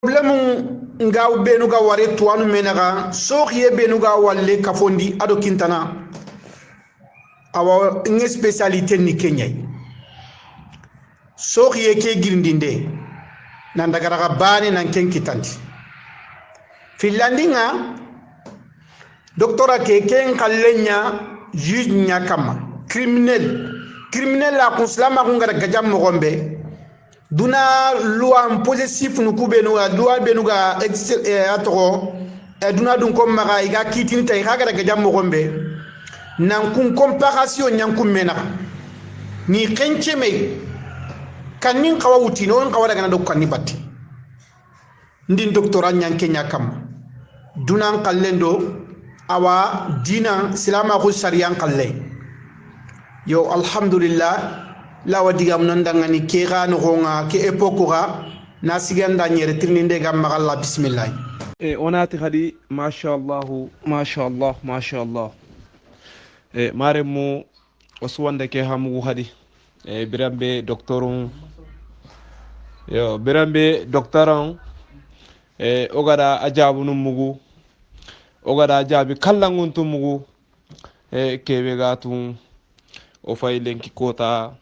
problème nga benu ga ware tuanu menaga soxiye benu ga walle kafondi ado kintana awa nge spécialité ni Kenya soxiye ke girindinde nan daga daga bani nan ken kitanti finlandinga doctora ke ken kallenya juge nya kama criminel la konslama ko ngara gajam mo gombe duna loi possessif nu kubenu ga loi benu ga atoro duna dun ko maga iga kitin tay ga gajam mo gombe nan kun comparaison nyan kun mena ni kenche me kanin kawa wutino on kawa daga do kanni batti ndin doctora nyan kenya kam dunan kallendo awa dina silama ko sariyan kalle yo alhamdulillah la wadigam non dangani ke ga no gonga ke epoque ga na siganda nyere tirninde gam magalla bismillah onati hadi mashallah maremu oswande ke hamu hadi birambe doctorun yo birambe doctoron ogada ajabu num mugu ogada ajabi kallangun tum mugu kebe gatun o fay lenki kota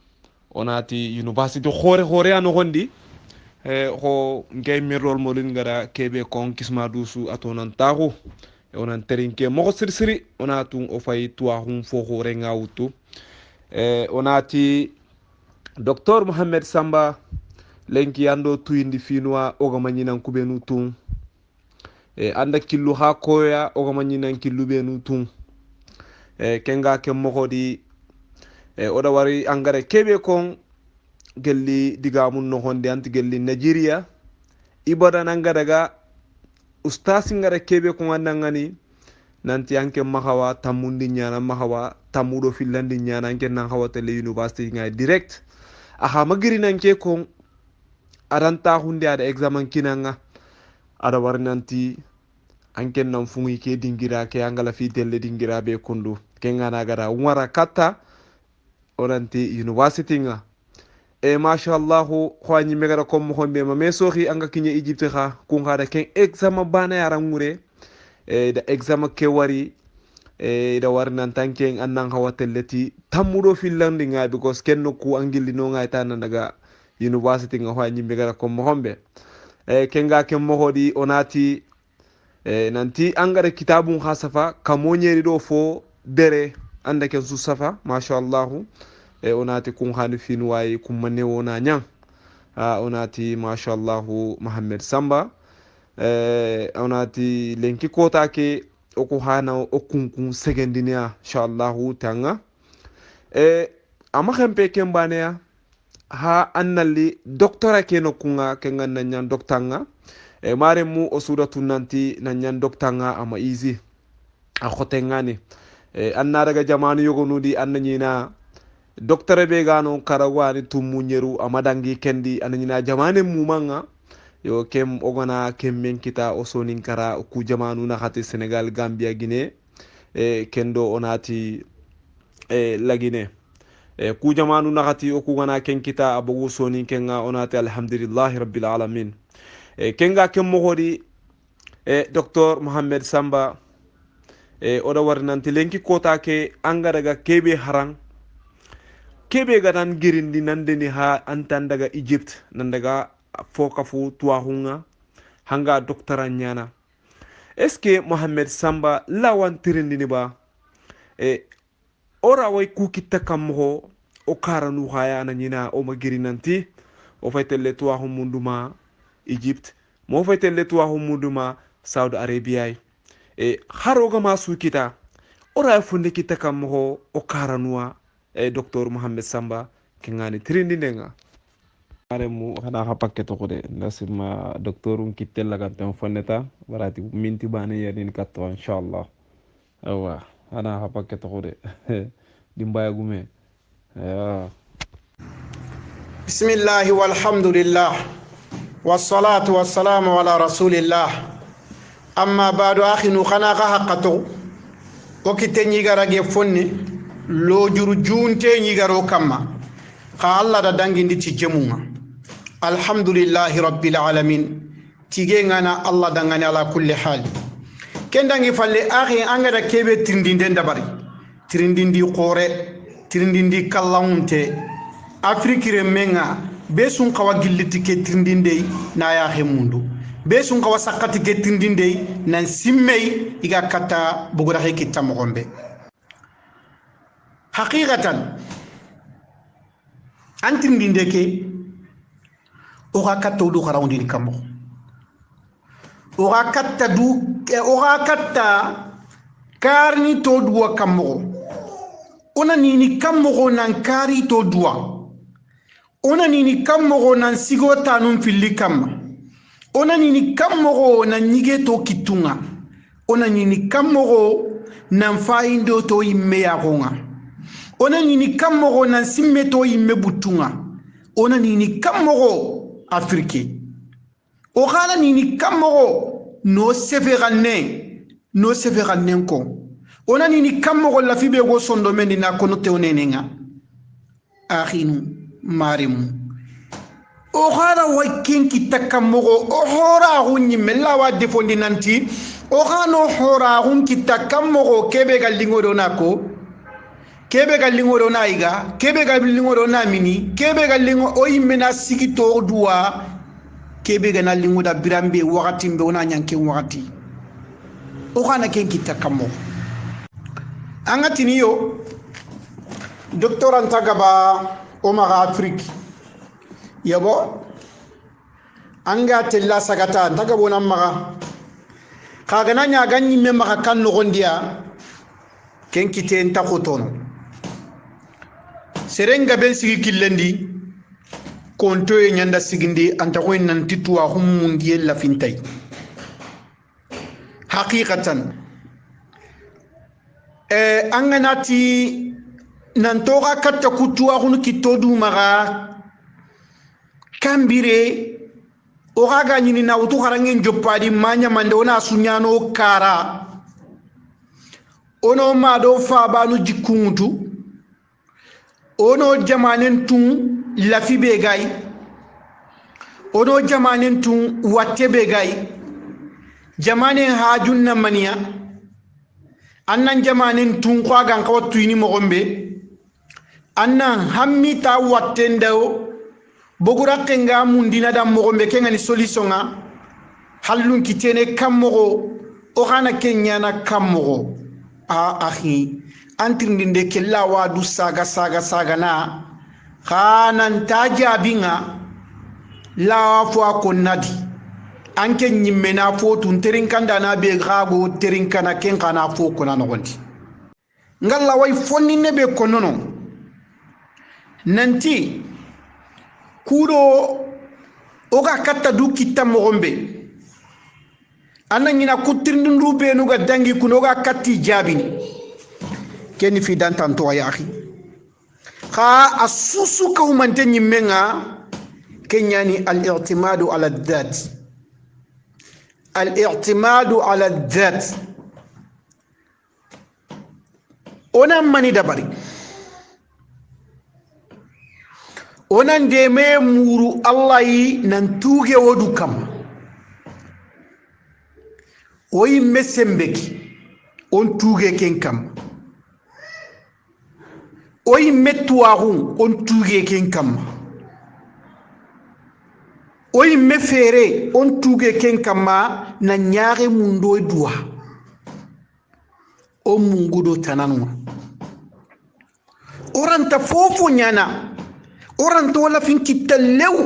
onati university hore ano gondi ho ngey mirrol molin gara kebe kon kisma dusu atonan taxu onan terinke mo sirsiri onatun o fay tuwa hum fo hore ngawtu onati docteur Mohamed Samba lenki ando tuyindi finwa oga manyinan kubenu tun anda killu ha koya oga manyinan killu benu tun kenga ke mogodi oda wari angare kebe kon gelli digamun no honde anti gelli Nigeria ibada nanga daga ustasi ngare kebe kon andangani nanti anke mahawa tamundi nyana mahawa tamudo filandi nyana anke nan hawa tele university ngai direct aha magiri nanke kon aranta hunde ada examen kinanga ada war nanti anke nan fungi ke dingira ke angala fi tele dingira be kundu kenga nagara wara kata oranti university nga mashallah khwani megara kom hombe ma mesoxi anga kinye Egypte kha ku ngada ken examen bana yaran ngure da examen ke wari da war nan tanken annan hawatelleti tamudo finlandi nga because kenno ku angilli no nga tan daga university nga khwani megara kom hombe kenga ken mohodi onati nanti angara kitabun khasafa kamonyeri do fo dere anda ken su safa mashallah onati kun hani finwai kun manne wona nyang onati mashallah Mohamed Samba onati lenki kota ke oku hana okun segendinia inshallah tanga ama khempe kembane ha annali doctora ke no kunga kengan nanyan doktanga maremu osudatu nanti nanyan doktanga ama easy a khotengani anna daga jamanu yogonudi annanyina docteur be gano karawani tumunyeru amadangi kendi annanyina jamane mumanga yo kem ogona kem menkita osonin kara ku jamanu na khati Senegal Gambia Guinée kendo onati lagine ku jamanu na khati oku gona kenkita abugo sonin kenga onati alhamdulillah rabbil alamin kenga kem mogodi docteur Mohamed Samba oda war nanti lenki kota ke anga daga kebe harang kebe gadan girindi nandeni ha antan daga Egypt nan daga foka fu tuahunga hanga doktora nyana eske Mohamed Samba lawan tirindini ba ora way ku kitta kamho o karanu haya na nyina o magiri nanti o faytelle tuahum munduma Egypt mo faytelle tuahum munduma Saudi Arabia haroga masu kita ora funde kita kam ho o karanua docteur Mohamed Samba kengani trindi nenga aremu hana ha paketo ko de nasima docteurum kitella kan tan foneta warati minti bane yanin katto inshallah awa hana ha paketo ko de dimbaya gume bismillah walhamdulillah wassalatu wassalamu ala rasulillah amma bado akhinu khana ga haqqato o kitenyi garage fonni lo juru junte nyi garo kamma kha Allah da dangi ndi ci jemunga alhamdulillahi rabbil alamin tige ngana Allah dangane ala kulli hal kendangi falle akhi angada kebe tirindinde dabari tirindindi qore tirindindi kallaunte afrikire menga besun kawa gilliti ke tirindinde na ya mundu besun kawa sakati ke tirindinde nan simmei iga kata bugura he kitta mogombe haqiqatan antirindinde ke oga katta du kharawndi kamo oga katta karni to duwa kamo ona nini kamo nan kari to duwa ona nini kamo nan sigo tanum filli kamma ona nini kamo nan nyige to kitunga ona nini kamo nan faindo to imme yagonga ona nini kamo nan simme to imme butunga ona nini kamo afrike o khala nini kamo no seferanne ko ona nini kamo la fibe go sondo mendi na kono te onenenga akhinu marimu o khala wa kenki takamo o hora hunni mella wa defondi nanti o khano hora hunki takamo kebe galingo do nako kebe galingo do naiga kebe galingo do namini kebe galingo o imena sigito duwa kebe gana lingo da birambe wakati mbe ona nyanke wakati o kana kenki takamo angatini yo docteur antagaba o maga afrique yabo anga tella sagata antagabo na maga kaga nanya ganyi me maga kan no gondia kenki te ntakotono serenga ben sigi killendi konto e nyanda sigindi anta ko nan titwa humundi la fintay haqiqatan anganati nan toga katta kutwa hunu kitodu maga kambire o gaga nyini na utu harangen joppadi manya mande ona sunyano kara ono mado fa banu jikuntu ono jamanen tun lafi be gay ono jamanen tun watte be gay jamanen hajun na maniya annan jamanen tun kwa gan kawatu ni mogombe annan hammi ta watte ndaw bogura kenga mundina da mogombe kenga ni solisonga hallun kitene kammogo o kana kenya na kammogo akhi antirndinde kella wadu saga na khanan tajabinga la fo ko nadi anke nyimmena fo tun terinkanda na be gago terinkana ken kana fo ko na ngondi ngalla way fonni nebe ko nono nanti kudo oga katta du kitta mogombe anna nyina kutirndu be no ga dangi kuno ga katti jabini ken fi dantan to ya akhi kha asusu ko mante nyimenga kenyani al-i'timadu ala dhat al-i'timadu ala dhat ona mani dabari ona ndeme muru Allah yi nan tuge wodu kam oyi mesembeki on tuge ken kam oyi metuahu on tuge ken kam oyi mefere on tuge ken kama na nyaare mundo duwa o mungudo tananwa oranta fofo nyana oranta wala fin kitalew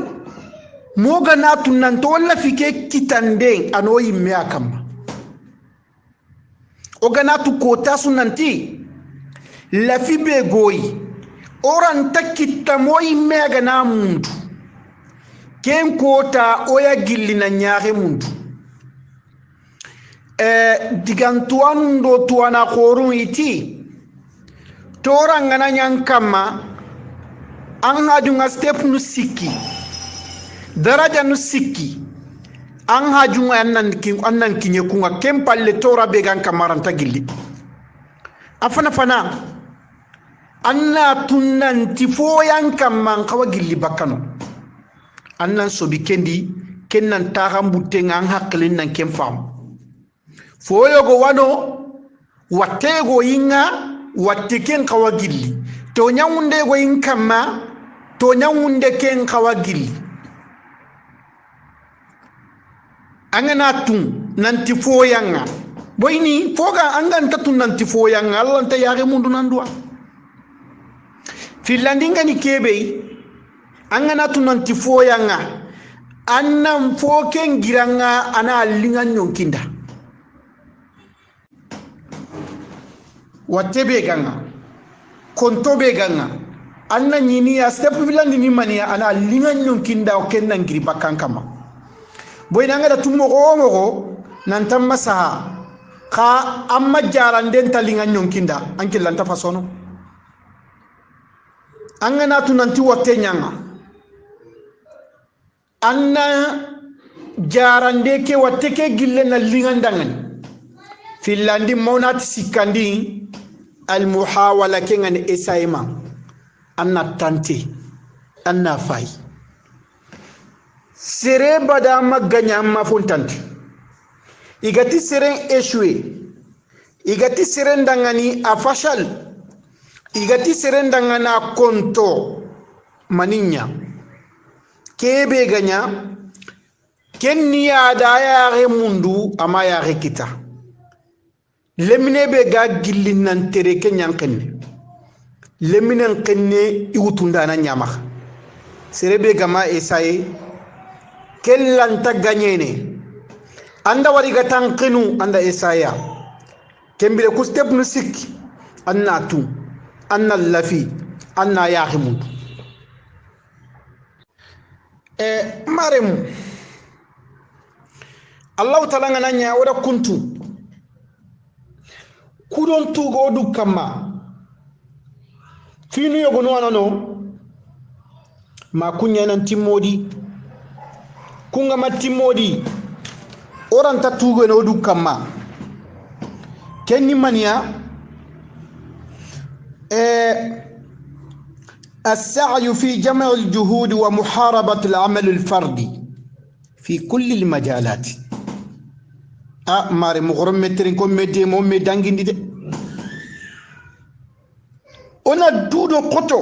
moga natu nanto wala fike kitande anoyi me akama oganatu kota sunanti la fibe goyi oranta kitamoyi mega na mundu ken kota oya gilli na nyaare mundu digantuan do tuana korun iti tora ngana nyankama an hajunga step nu sikki daraja nu sikki an hajunga annan kinye kunga ken palle tora be gan kamaranta gilli afana fana anna tunnanti foyan kamman kawa gilli bakano annan sobi kendi ken nan taxam butte nga hakkilin nan ken fam foyogo wano wattego yinga watte ken kawa gilli to nyawunde go yin kamma to nyawunde ken kawa gilli angana tun nanti foyanga boyni foga anganta tun nanti foyanga Allah ta yare mundu nan duwa filandinga ni kebe angana tun nanti foyanga annan foken giranga ana lingan nyonkinda watebe ganga konto be ganga anna nyini ya step filandi ni mania ana lingan nyonkinda o kenna ngiri bakkan kama boy nanga da tumo go nan tamma saha ka amma jaranden talingan nyonkinda anke lanta fasono angana tunanti wotte nyanga anna jarande ke watte ke gille na lingandangani filandi monati sikandi al muhawala kengan esaima anna tante anna fay sere bada maganya ma fontante igati seren échoué igati seren dangani a fashal igati seren dangana konto maninya kebe ganya kenni ya da ya mundu ama ya kita lemine be ga gillin nan tere kenyan kenne leminen kenne iwutunda na nyama serebe gama esaye kellanta ganyene anda wari ga tankinu anda esaya kembire ku step nu sikki anna tu anna lafi anna yahimu maremu Allah ta'ala ngana nya wada kuntu kudon tugo du kama finu yogo no anano ma kunya nan timodi kunga matimodi oranta tugo no du kama kenni mania السعي في جمع الجهود ومحاربة العمل الفردي في كل المجالات ماري مغرم مترين كم مدي مومي دانجين دي ona dudo koto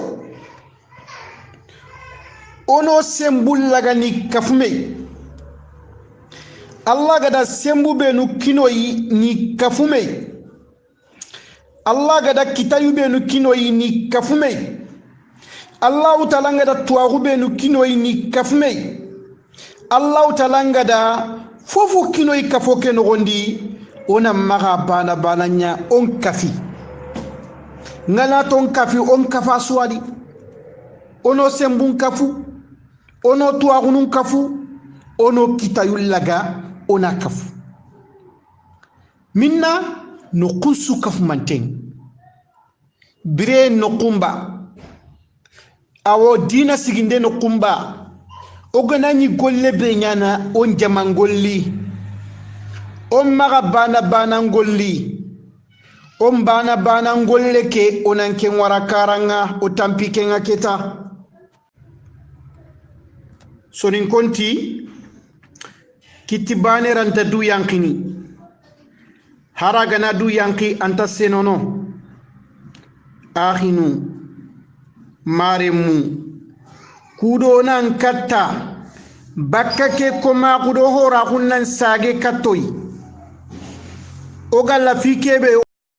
ono sembul lagani kafume Allah gada sembu benu kinoyi ni kafume Allah gada kitayu benu kinoyi ni kafume Allah ta'ala gada tuwaru benu kinoyi ni kafume Allah ta'ala gada fofu kinoyi kafoke nogondi ona maga bana bana nya on kafi ngana ton kafi on kafa swadi ono sembun kafu ono tuwagunun kafu ono kitayul laga ona kafu minna no kunsu kafu manteng bire no kumba awo dina siginde no kumba oganani golle be nyana on jamangolli on maga bana bana ngolli on bana bana ngolle ke onanke wara karanga o tampi kenga keta sonin konti kitibane ranta du yankini haragana du yanki anta senono ahinu maremu kudo nan katta bakka ke koma kudo hora kunnan sage kattoy o galla fikebe